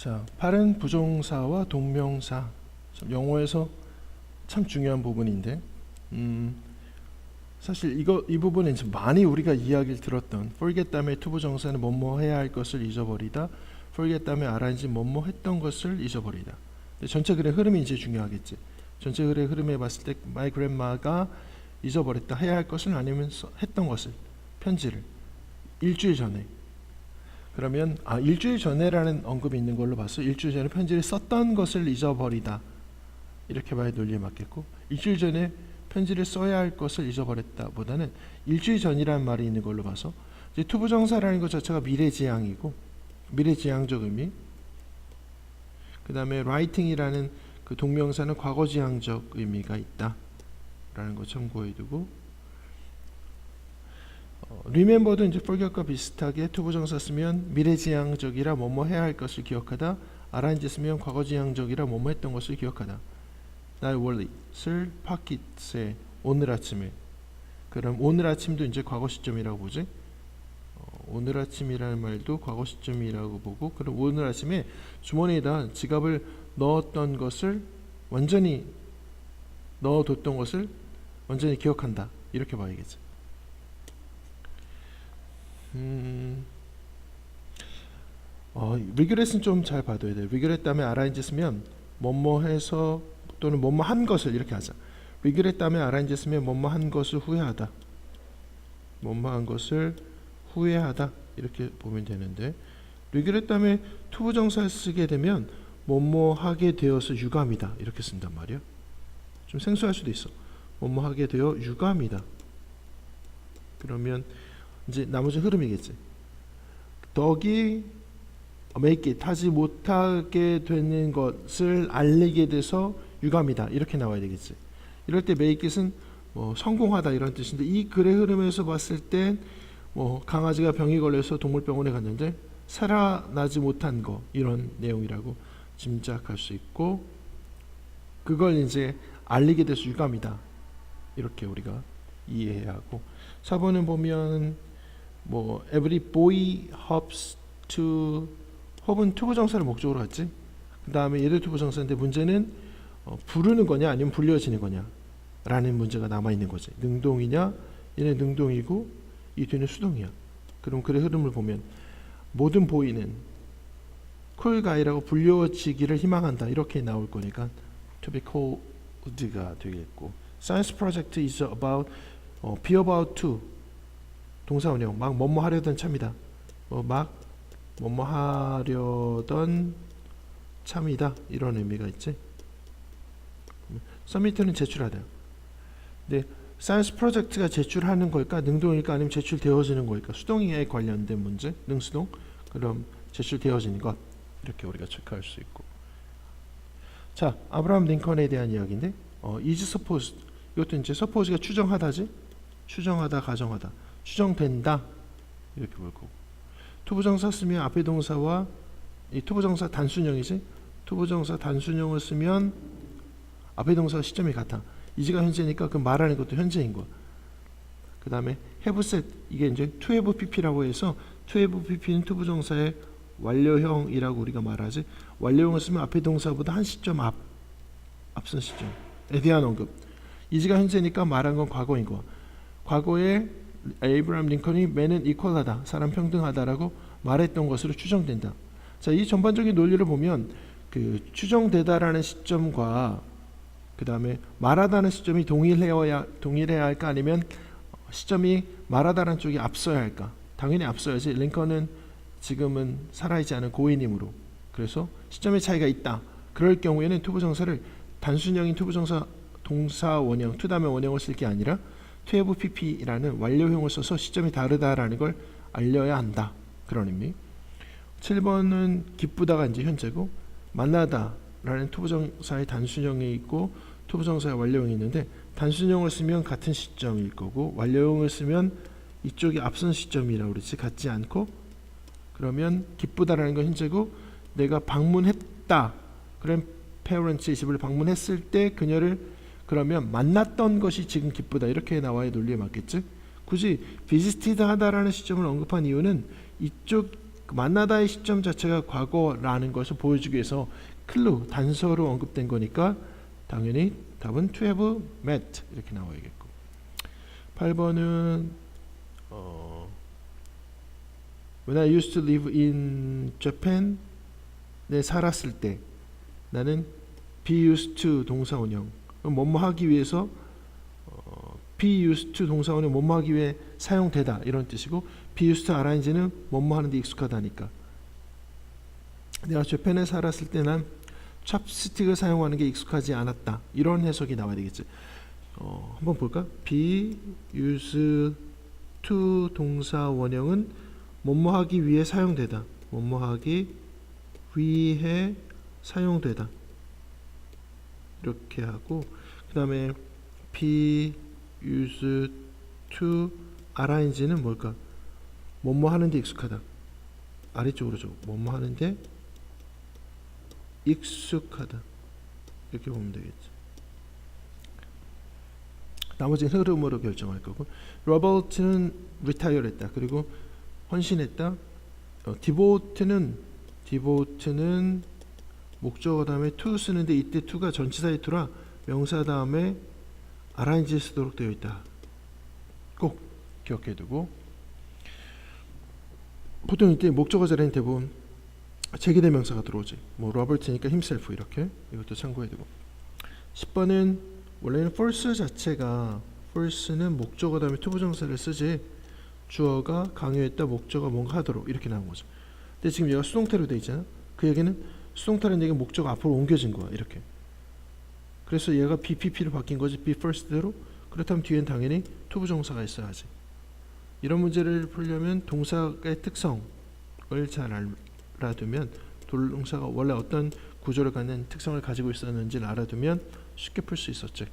자, 팔은 부정사와 동명사. 영어에서 참 중요한 부분인데, 사실 이 부분은 이제 많이 우리가 이야기를 들었던 forget 다음에 투부정사는 뭐뭐 해야 할 것을 잊어버리다, forget 다음에 알아인지 뭐뭐 했던 것을 잊어버리다. 전체 글의 흐름이 이제 중요하겠지. 전체 글의 흐름에 봤을 때 my grandma가 잊어버렸다, 해야 할 것을 아니면 했던 것을, 편지를 일주일 전에. 그러면 일주일 전에라는 언급이 있는 걸로 봐서 일주일 전에 편지를 썼던 것을 잊어버리다, 이렇게 봐야 논리에 맞겠고, 일주일 전에 편지를 써야 할 것을 잊어버렸다 보다는 일주일 전이라는 말이 있는 걸로 봐서 이제 투부정사라는 것 자체가 미래지향이고, 미래지향적 의미, 그 다음에 writing이라는 그 동명사는 과거지향적 의미가 있다 라는 거 참고해두고, remember도 이제 forget과 비슷하게 투부정사 쓰면 미래지향적이라 뭐뭐 해야 할 것을 기억하다, arrange 쓰면 과거지향적이라 뭐뭐 했던 것을 기억하다. 나의 월렛을 파킷에 오늘 아침에, 그럼 오늘 아침도 이제 과거 시점이라고 보지. 오늘 아침이라는 말도 과거 시점이라고 보고, 그럼 오늘 아침에 주머니에다 지갑을 넣었던 것을 완전히 넣어뒀던 것을 완전히 기억한다, 이렇게 봐야겠지. regret은 좀 잘 봐둬야 돼. regret 다음에 arrange 쓰면 뭐뭐 해서 또는 뭐뭐 한 것을, 이렇게 하자. regret 다음에 arrange 쓰면 뭐뭐 한 것을 후회하다, 뭐뭐 한 것을 후회하다, 이렇게 보면 되는데, regret 다음에 투부정사를 쓰게 되면 뭐뭐 하게 되어서 유감이다, 이렇게 쓴단 말이야. 좀 생소할 수도 있어. 뭐뭐 하게 되어 유감이다. 그러면 이제 나머지 흐름이겠지. 덕이 make it, 하지 못하게 되는 것을 알리게 돼서 유감이다, 이렇게 나와야 되겠지. 이럴 때 make it은 뭐 성공하다 이런 뜻인데, 이 글의 흐름에서 봤을 때 뭐 강아지가 병이 걸려서 동물병원에 갔는데 살아나지 못한 거, 이런 내용이라고 짐작할 수 있고, 그걸 이제 알리게 돼서 유감이다, 이렇게 우리가 이해해야 하고. 4번은 보면 뭐 every boy hopes to, hop은 투부정사를 목적으로 갖지. 그 다음에 얘도 투부정사인데 문제는 부르는 거냐 아니면 불려지는 거냐 라는 문제가 남아있는 거지. 능동이냐, 얘는 능동이고 이 뒤는 수동이야. 그럼 글의 흐름을 보면 모든 보이는 cool guy라고 불려지기를 희망한다, 이렇게 나올 거니까 to be colled가 되겠고, science project is about, be about to, 동사원형, 막 뭐뭐 하려던 참이다, 막 뭐뭐 하려던 참이다, 이런 의미가 있지. 서미트는 제출하다. 근데 사이언스 프로젝트가 제출하는 걸까, 능동일까, 아니면 제출되어지는 걸까? 수동에 관련된 문제, 능수동. 그럼 제출되어지는 것, 이렇게 우리가 체크할 수 있고. 자, 아브라함 링컨에 대한 이야기인데, is supposed, 이것도 이제 suppose가 추정하다지, 추정하다, 가정하다, 추정된다, 이렇게 볼 거고. 투부정사 쓰면 앞에 동사와, 이 투부정사 단순형이지, 투부정사 단순형을 쓰면 앞에 동사와 시점이 같아. 이제가 현재니까 그 말하는 것도 현재인 거야. 그 다음에 have said, 이게 이제 to have pp라고 해서 to have pp는 투부정사의 완료형이라고 우리가 말하지. 완료형을 쓰면 앞에 동사보다 한 시점 앞선 시점에 대한 언급. 이제가 현재니까 말한 건 과거인 거야. 과거에 에이브라함 링컨이 맨은 이퀄하다, 사람 평등하다라고 말했던 것으로 추정된다. 자, 이 전반적인 논리를 보면 그 추정되다라는 시점과 그 다음에 말하다는 시점이 동일해야 할까, 아니면 시점이 말하다는 쪽이 앞서야 할까? 당연히 앞서야지. 링컨은 지금은 살아있지 않은 고인이므로. 그래서 시점의 차이가 있다. 그럴 경우에는 투부정사를 단순형인 투부정사 동사 원형, to 다음에 원형을 쓸 게 아니라 to have pp라는 완료형을 써서 시점이 다르다라는 걸 알려야 한다, 그런 의미. 7번은 기쁘다가 이제 현재고, 만나다라는 투부정사의 단순형이 있고 투부정사의 완료형이 있는데, 단순형을 쓰면 같은 시점일 거고 완료형을 쓰면 이쪽이 앞선 시점이라고 그러지, 같지 않고. 그러면 기쁘다라는 건 현재고, 내가 방문했다, grandparents의 집을 방문했을 때 그녀를, 그러면 만났던 것이 지금 기쁘다, 이렇게 나와야 논리에 맞겠지. 굳이 visited 하다라는 시점을 언급한 이유는 이쪽 그 만나다의 시점 자체가 과거라는 것을 보여주기 위해서 클루, 단서로 언급된 거니까 당연히 답은 to have met 이렇게 나와야겠고. 8번은 When I used to live in Japan, 내 살았을 때 나는 be used to 동사원형 뭐뭐 하기 위해서 be used to 동사원형 뭐뭐 하기 위해 사용되다 이런 뜻이고 be used to arrange는 뭐뭐 하는데 익숙하다니까 내가 재팬에 살았을 때 난 찹스틱을 사용하는 게 익숙하지 않았다 이런 해석이 나와야 되겠지. 한번 볼까? be used to 동사 원형은 뭐뭐 하기 위해 사용되다 뭐뭐 하기 위해 사용되다 이렇게 하고 그 다음에 be used to arrange는 뭘까? 뭐뭐 하는데 익숙하다 아래쪽으로 줘 뭐뭐 하는데 익숙하다 이렇게 보면 되겠지. 나머지는 흐름으로 결정할 거고 로버트는 retire 했다 그리고 헌신했다. devote는 목적어 다음에 to 쓰는데 이때 to가 전치사의 to라 명사 다음에 arrange 쓰도록 되어 있다. 꼭 기억해 두고 보통 이때 목적어 자리는 대부분 제기대명사가 들어오지. 뭐 로버트니까 himself 이렇게 이것도 참고해 두고 10번은 원래는 false 자체가 false는 목적어 다음에 to 부정사를 쓰지 주어가 강요했다 목적어 뭔가 하도록 이렇게 나온 거죠. 근데 지금 얘가 수동태로 돼 있잖아. 그 얘기는 수동태라는 얘기가 목적어 앞으로 옮겨진 거야 이렇게. 그래서 얘가 BPP로 바뀐 거지 be first대로. 그렇다면 뒤엔 당연히 to 부정사가 있어야지. 이런 문제를 풀려면 동사의 특성을 잘 알아두면 동사가 원래 어떤 구조를 갖는 특성을 가지고 있었는지를 알아두면 쉽게 풀 수 있었지.